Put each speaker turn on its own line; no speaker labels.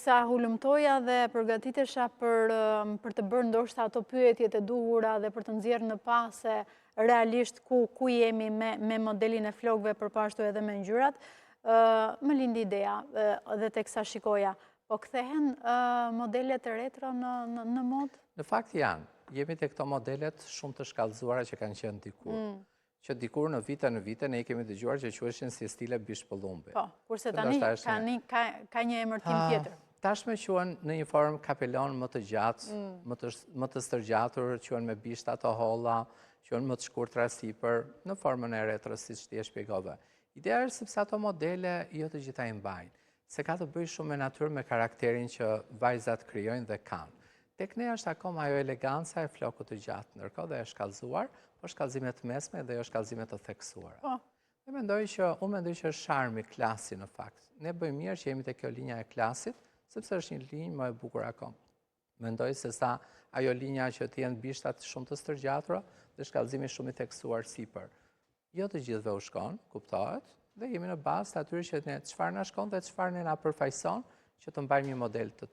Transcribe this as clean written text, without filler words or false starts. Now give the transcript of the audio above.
Derisa hulumtoja dhe përgatitesha për të bërë ndoshta ato pyetjet e duhura dhe për të nxjerrë në pas se realisht ku jemi me modelin e flokëve përpashtu edhe me ngjyrat, më lindi ideja dhe teksa shikoja. Po kthehen modelet retro në mod?
Në fakt janë. Jemi të këto modelet shumë të shkallëzuara që kanë qenë dikur. Që dikur në vite ne i kemi dëgjuar që quheshin si stile bishpëllumbi.
Po, kurse tani ka një emërtim tjetër.
Tashme quhen në një formë kapelon më të gjatë, më të stërgjatur, quhen me bishta të holla, quhen më të shkurtra sipër, në formën e retro, siç ti e shpjegove. Ideja është sepse ato modele jo të gjitha i mbajnë, se ka të bëjë shumë me natyrë, me karakterin që vajzat krijojnë dhe kanë. Tek ne është akoma ajo eleganca e flokut të gjatë, ndërkohë dhe e shkallëzuar, po shkallëzime të mesme dhe jo shkallëzime të theksuara. Unë mendoj që është sharmi klasi në fakt. Ne bëjmë mirë që jemi te kjo linja e klasit, sepse është një linjë më e bukur akoma. Mendoj se sa ajo linja që të jenë bishtat shumë të stërgjatura dhe shkallëzimi shumë i theksuar sipër. Jo të gjithëve u shkon, kuptohet, dhe jemi në bazë të atyre që çfarë na shkon dhe çfarë ne na përfaqëson që të mbajmë një model të tillë.